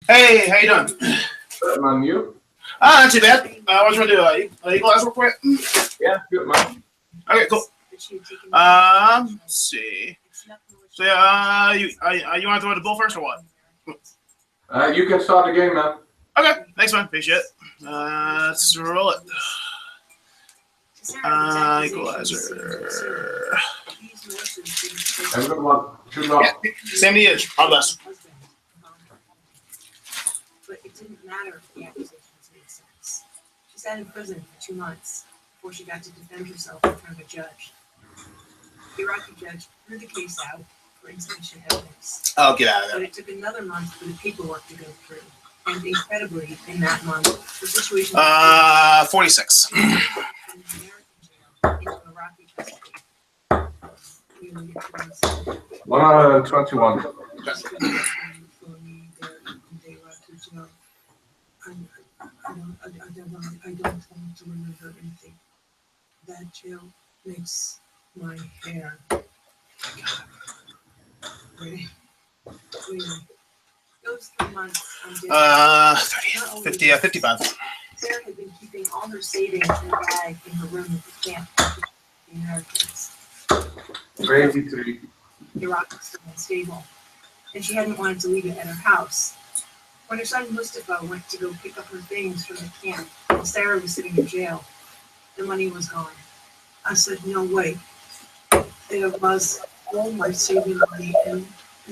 Hey, how you doing? Man, you? Not too bad. What you want to do? Equalize real quick? Yeah, good man. Okay, cool. Let's see. So, you want to throw the bull first or what? You can start the game, man. Okay, thanks, man. Appreciate it. Let's roll it. Equalizer. Have a good one. Good luck. Yeah, same to you. All the best. But it didn't matter if the accusations made sense. She sat in prison for 2 months before she got to defend herself in front of a judge. The Iraqi judge threw the case out for insufficient evidence. Oh, get out of But there. it took another month for the paperwork to go through. And incredibly, in that month, the situation 46. from the American jail into Iraqi custody. 121. I don't want to remember anything. That jail makes my hair. Really? Those 3 months on jail. 30, 50, 55. Sarah had been keeping all her savings in a bag in her room at the camp for the Americans. 83. Iraq was still unstable, and she hadn't wanted to leave it at her house. When her son Mustafa went to go pick up her things from the camp, and Sarah was sitting in jail, the money was gone. I said, no way. There was all my saving money in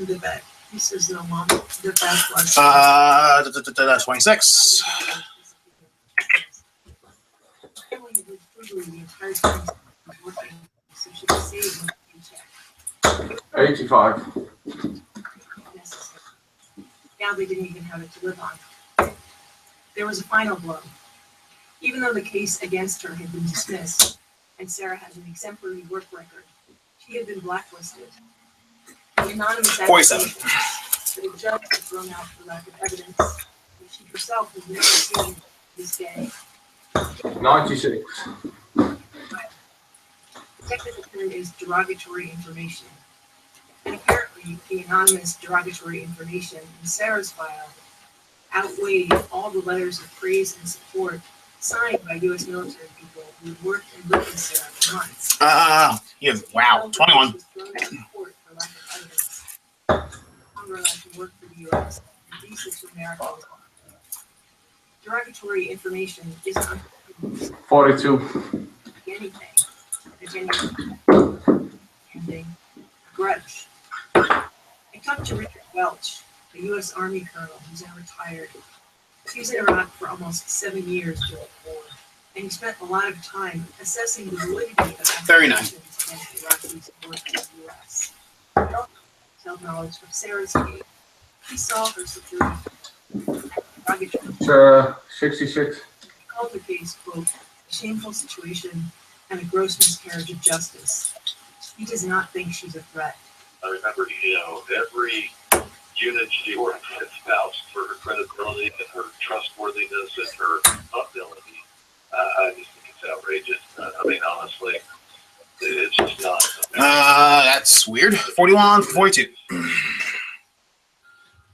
the bag. He says, no, Mom, the bag was... 26. Family had lived frugally the entire time she was working, so she could save one paycheck. 85. Necessary. Now they didn't even have it to live on. There was a final blow. Even though the case against her had been dismissed, and Sarah had an exemplary work record, she had been blacklisted. The anonymous 47. accusations that a judge had thrown out for lack of evidence, that she herself had never seen to this day. 96. The technical term is derogatory information. And apparently, the anonymous derogatory information in Sarah's file outweighed all the letters of praise and support signed by U.S. military people who had worked and lived with Sarah for months. Wow, 21. Was thrown out of court for lack of evidence. No longer allowed to work for the U.S. and visa to America was gone. Derogatory information isn't 42. anything. A genuine ending. Grudge. I talked to Richard Welch, a U.S. Army colonel who's now retired. He was in Iraq for almost 7 years during the war, and he spent a lot of time assessing the validity of 39. accusations against the Iraqis who worked in the U.S. He also held knowledge of Sarah's case. He saw her security. 66. He called the case, quote, a shameful situation and a gross miscarriage of justice. He does not think she's a threat. I remember, every unit she worked with vouched for her credibility and her trustworthiness and her ability. I just think it's outrageous. I mean, honestly, it's just not. That's weird. 41, 42.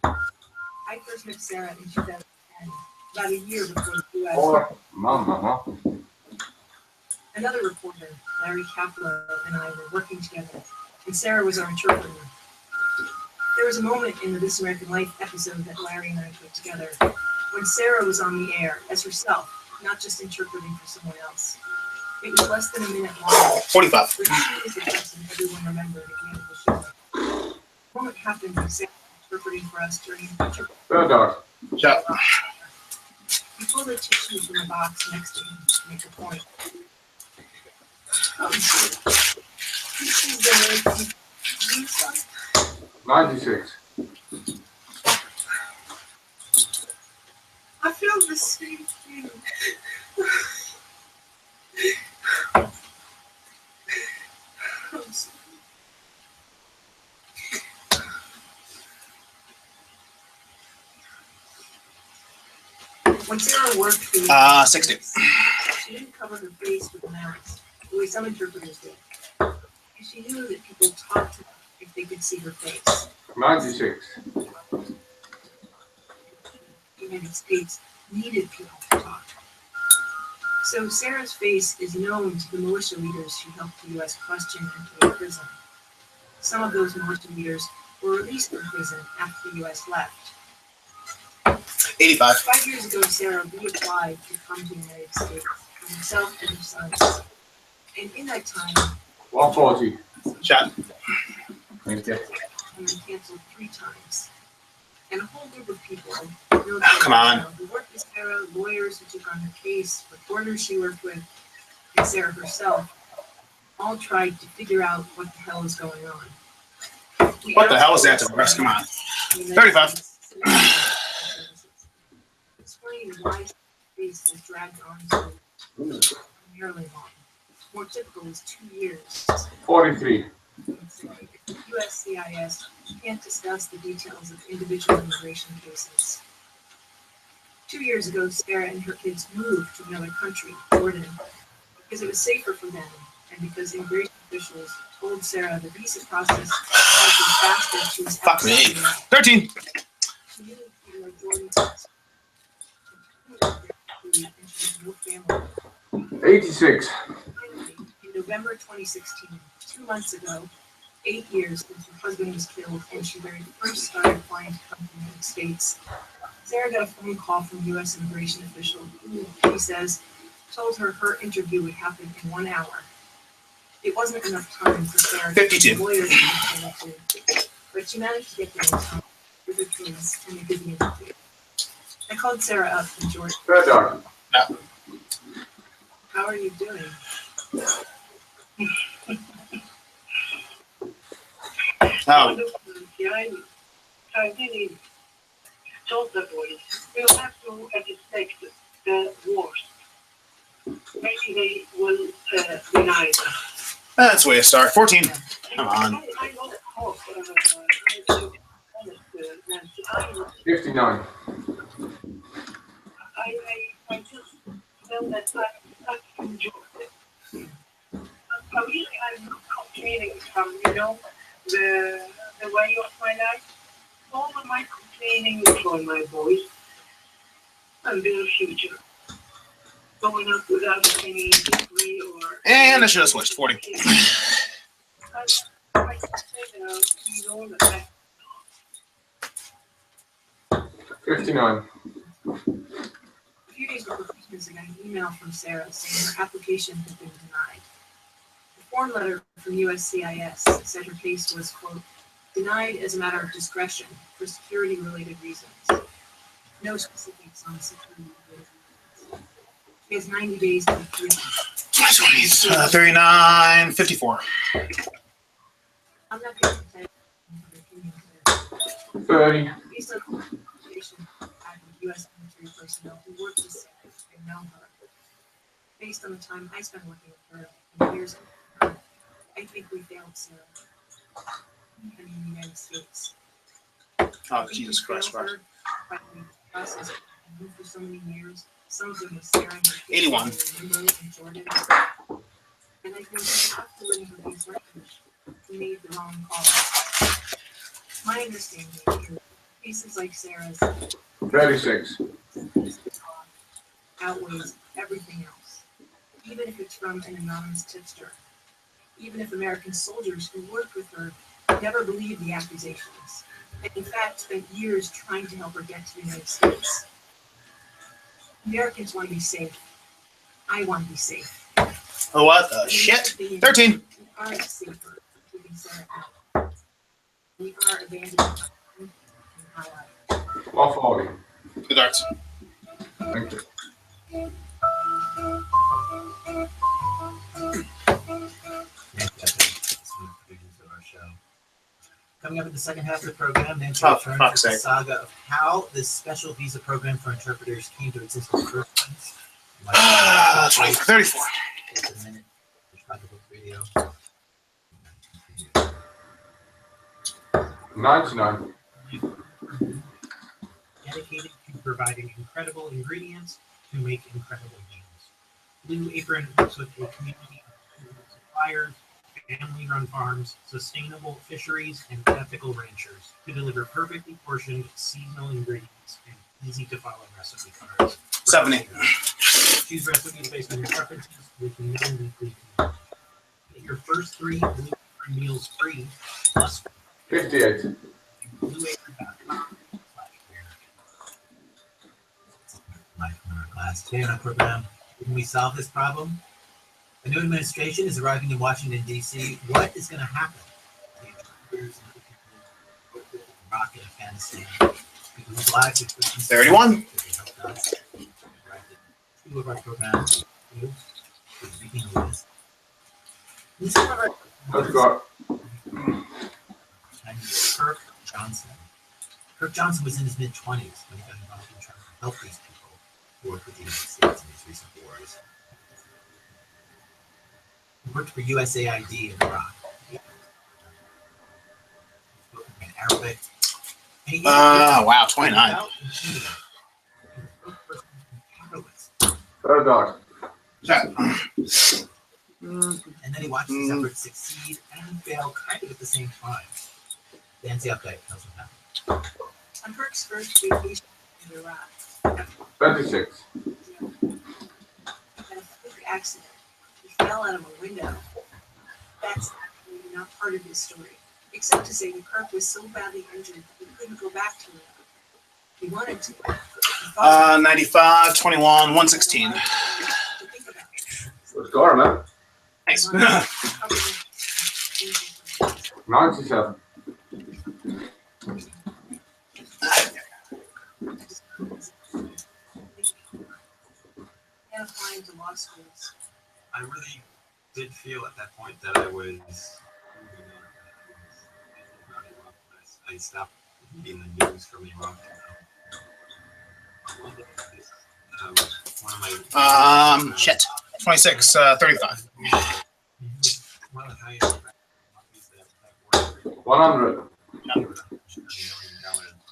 I first met Sarah in 2010, about a year before the U.S. Oh, mama. Another reporter, Larry Kaplow, and I were working together, and Sarah was our interpreter. There was a moment in the This American Life episode that Larry and I put together when Sarah was on the air as herself, not just interpreting for someone else. It was less than a minute long. 45. But she was the person everyone remembered at the end of the show. The moment happened when Sarah was interpreting for us during the picture. Third dog. Yep. He pulled a tissue from a box next to him to make a point. This is the 96. I feel the same thing. I'm sorry. When Sarah worked for the 60. she didn't cover her face with a mask, the way some interpreters did. And she knew that people talked to her if they could see her face. 96. United States needed people to talk. So Sarah's face is known to the militia leaders who helped the U.S. question and put in prison. Some of those militia leaders were released from prison after the U.S. left. 85. 5 years ago, Sarah reapplied to come to the United States for herself and her sons. And in that time, 140. Shot. Thank you. and then canceled 3 times. And a whole group of people, Come on. who worked with Sarah, lawyers who took on her case, reporters she worked with, and Sarah herself, all tried to figure out what the hell is going on. What the hell is that to the rest? Come on. 35. Explain why the case has dragged on so nearly long. More typical is 2 years. 43. USCIS can't discuss the details of individual immigration cases. 2 years ago, Sarah and her kids moved to another country, Jordan, because it was safer for them and because immigration officials told Sarah the visa process was faster if she was Fuck me. outside the US. 13. She knew even though Jordan was and she had no family. 86. Finally, in November 2016, 2 months ago, 8 years since her husband was killed and she very first started applying to come to the United States, Sarah got a phone call from a U.S. immigration official who, he says, told her her interview would happen in 1 hour. It wasn't enough time for Sarah to 52. get lawyers to, but she managed to get there in time with her kids and they did the interview. I called Sarah up from Georgia. Third dog. How are you doing? Oh, I really told the boys, you have to expect the worst. Maybe they will deny them. that's the way to start. 14. Come on. I don't hope, I'm so honest, Nancy. I 59. just feel that I enjoy it. I'm not complaining from, the way of my life. All of my complaining is for my boys and their future. Going up without any degree or... And I should have switched. 40. I just say that, that 59. A few days before Christmas, I got an email from Sarah saying her application had been denied. The form letter from USCIS said her case was, quote, denied as a matter of discretion for security-related reasons. No specifics on security-related reasons. She has 90 days to approve. 39. 54. I'm not going to say her opinion here. 30. Based on conversation I've had with U.S. military personnel who work with Sarah and know her, based on the time I spent working with her and years with her, I think we failed Sarah. In the United States. Oh, Jesus Christ, Ross. Process and for so many years. Some of them with Sarah and her 81. in Jordan. And I think after letting her face refuge, we made the wrong call. My understanding is cases like Sarah's 36. outweighs everything else, even if it's from an anonymous tipster. Even if American soldiers who worked with her never believed the accusations, and in fact spent years trying to help her get to the United States. Americans want to be safe. I want to be safe. Oh, what the shit? 13. We aren't safer keeping Sarah out. We are abandoning her and highlight. 140. Good darts. Thank you. Coming up in the second half of the program, Nancy Oh, returns fuck's to the sake. saga of how this special visa program for interpreters came to exist in the first place. 34. Just a minute. Chicago Book Radio. 99. Dedicated to providing incredible ingredients to make incredible meals. Blue Apron works with a community of suppliers, family-run farms, sustainable fisheries, and ethical ranchers to deliver perfectly portioned seasonal ingredients and easy to follow recipe cards. 70. Choose recipes based on your preferences. We can then weekly. Get your first 3 Blue Apron meals free plus 58. Last day on our program. Can we solve this problem? A new administration is arriving in Washington, D.C. What is going to happen? Iraq and Afghanistan. 31. 2 of our programs. Speaking of this. I've got Kirk Johnson. Kirk Johnson was in his mid-20s when he got involved in trying to help these people who worked with the United States in these recent wars. He worked for USAID in Iraq. He spoke in Arabic. Wow, 29. third dog. And then he watched his efforts succeed and fail kind of at the same time. Nancy update tells him that. On Kirk's first vacation in Iraq, 26. he had a freak accident. He fell out of a window. That's actually not part of his story, except to say that Kirk was so badly injured that he couldn't go back to Iraq. He wanted to. He thought 95, 21, 116. to think about it. Let's go, man. Nice. 97. And applying to law schools. I really did feel at that point that I was I stopped reading the news from Iraq. One of my Shit. 26, 35. one of the highest 100.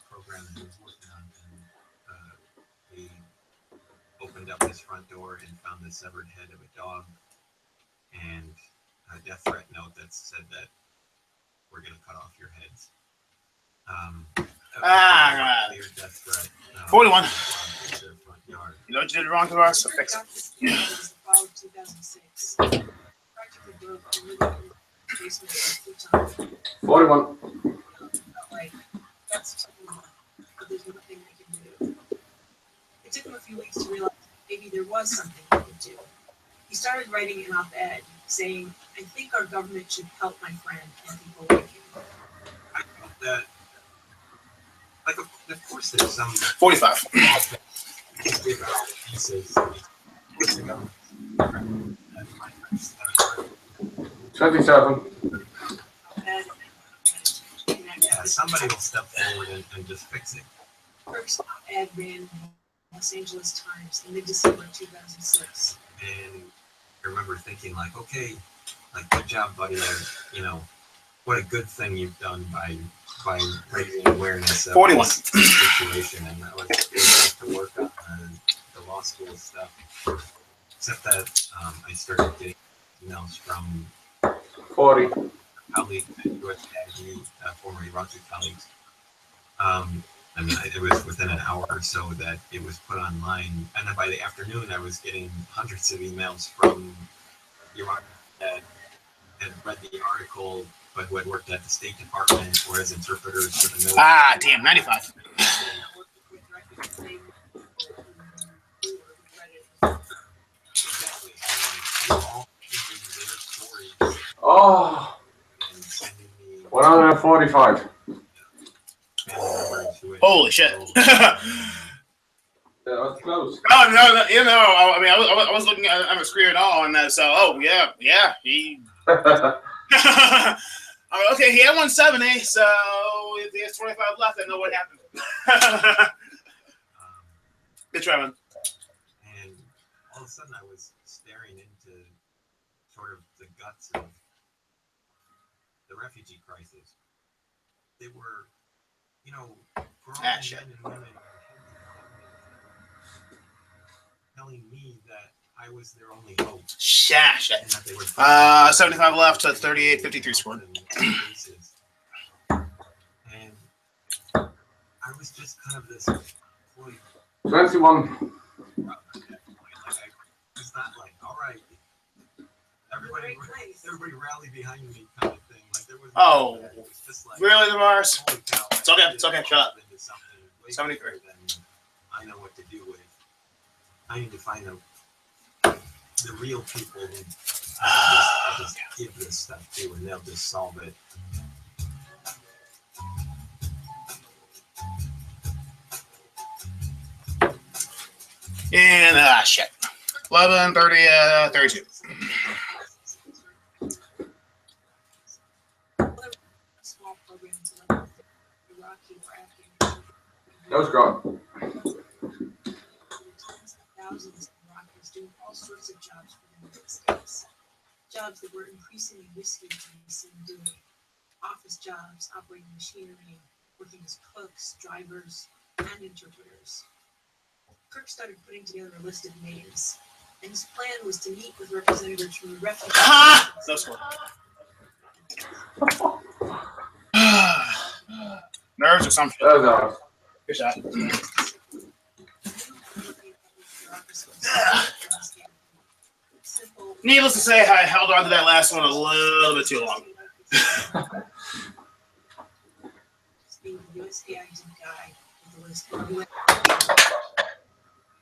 program that he was working on, and he opened up his front door and found the severed head of a dog and a death threat note that said that we're going to cut off your heads. Clear death threat. 41. Their front yard. You know what you did wrong to us? So fix it. Got this in the fall of 2006. Practically broke the living room basement of the futon. 41. Like, that's too long, but there's nothing I can do. It took him a few weeks to realize maybe there was something he could do. He started writing an op-ed saying, I think our government should help my friend and people like him. I felt that, like, of course, there's some 45. pieces. 27. Yeah, somebody will step forward and just fix it. Kirk's op-ed ran in the Los Angeles Times in mid-December 2006. And I remember thinking, like, okay, like, good job, buddy. You know, what a good thing you've done by raising awareness of 41. this situation. And that was to work on the law school stuff. Except that I started getting emails from 40. colleagues at USAID, former Iraqi colleagues. I mean, it was within an hour or so that it was put online. And then by the afternoon, I was getting hundreds of emails from Iraq that had read the article, but who had worked at the State Department or as interpreters for the military. Damn, 95. Exactly. And all using their stories Oh, and sending me 145. family members who had Holy shit. Yeah, that's close. No, you know, I mean, I was looking at a screen and all, and so, yeah, he. Okay, he had 170, so if he has 25 left, I know what happened. Good try, man. And all of a sudden, I was staring into sort of the guts of the refugee crisis. They were, you know, grown shit. men and women telling me that I was their only hope. Shit. And that they were 75 left to 38, 53 scored. And I was just kind of this employee 21. It's not like, all right, everybody rally behind me kind of thing. Like there was. Oh, it was just like, really, the Mars? holy cow, It's okay. It's okay. Shut up. 73. I know what to do with. I need to find the real people who I'll just give this stuff to, and they'll just solve it. And shit. 11, 30, 32. Small programs like Iraqi or Afghan. Those gone. Thousands of Iraqis doing all sorts of jobs for the United States. Jobs that were increasingly risky to be seen doing. Office jobs, operating machinery, working as cooks, drivers, and interpreters. Kirk started putting together a list of names, and his plan was to meet with representatives from the refugee. Ha! No score. Nerves or something. Those are. Good shot. Needless to say, I held on to that last one a little bit too long. Being the USAID guy with the list of UN.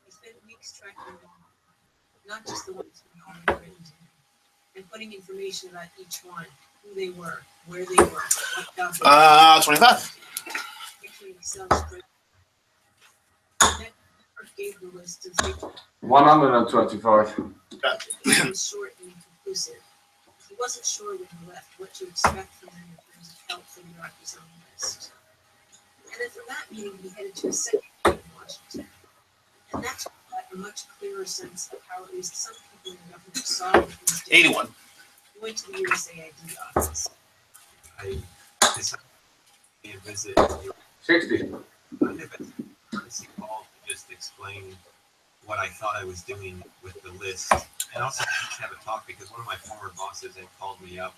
He spent weeks tracking them, not just the ones who had already written to him, and putting information about each one, who they were, where they were, what job they were. 25. Picture an Excel spreadsheet. Then Kirk gave the list to the 125. It was short and inconclusive. He wasn't sure when he left what to expect from them in terms of help for the Iraqis on the list. And then from that meeting, he headed to a second meeting in Washington. And that's when he got a much clearer sense of how at least some people in the government saw what he was doing. 81. He went to the USAID office. I decided to visit 60. courtesy call to just explain what I thought I was doing with the list, and also just have a talk because one of my former bosses had called me up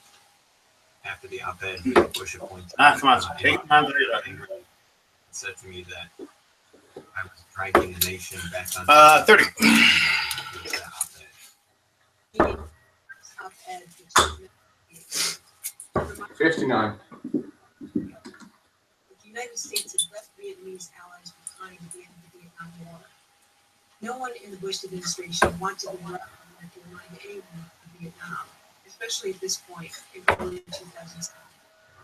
after the op-ed with the Bush appointment. Come on. Take time to read and said to me that I was dragging the nation back on 30. with that op-ed. He gave Kirk's op-ed, which 59. the United States had left Vietnamese allies behind at the end of the Vietnam War. No one in the Bush administration wanted the North America to remind anyone of Vietnam, especially at this point in early 2007.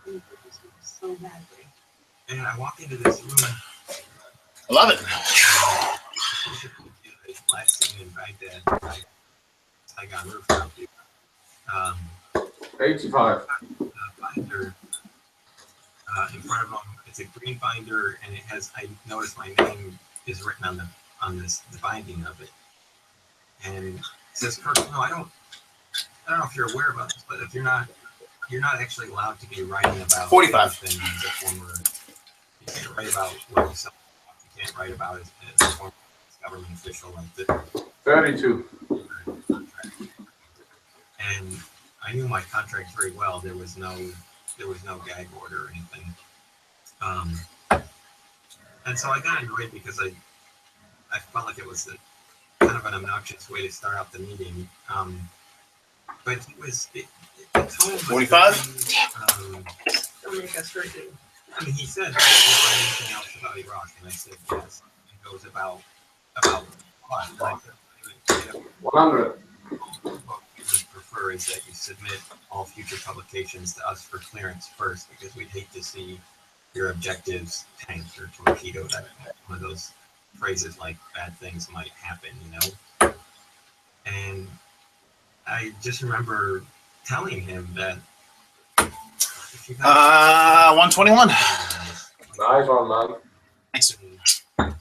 When the was doing so badly. And I walk into this room. 11. Last scene in Baghdad, I got moved out there. 85. Binder in front of him. It's a green binder, and it has. I noticed my name is written on the binding of it, and it says, "Kirk, no, I don't know if you're aware about this, but if you're not actually allowed to be writing about 45. anything as a former. You can't write about what you saw. You can't write about it as a former government official like this." 32. And I knew my contract very well. There was no gag order or anything. And so I got annoyed because I felt like it was kind of an obnoxious way to start out the meeting. But the tone was 45? Don't make us hurt you. I mean, he said, "Do you know anything else about Iraq?" And I said, "Yes." It goes about what? And I said, 100. what we would prefer is that you submit all future publications to us for clearance first, because we'd hate to see your objectives tanked or torpedoed. One of those phrases like bad things might happen, you know? And I just remember telling him that if you 121. Nice one, man. Thanks. that's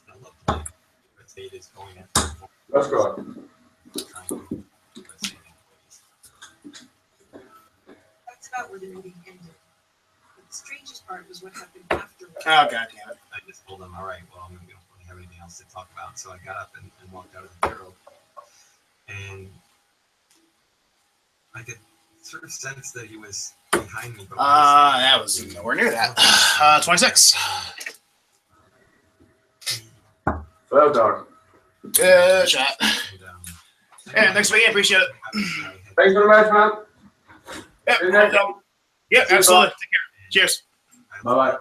gonna look like the state is going after Let's go. That's about where the meeting ended. But the strangest part was what happened afterwards. Oh, God damn it. I just told him, all right, well, we don't really have anything else to talk about. So I got up and walked out of the bureau. And I could sort of sense that he was behind me. But That was nowhere near that. 26. Well done. Good shot. And, Yeah, thanks again. Appreciate it. Thanks very much, man. Yep. See you next time. Yep, absolutely. Take care. Cheers. Bye-bye.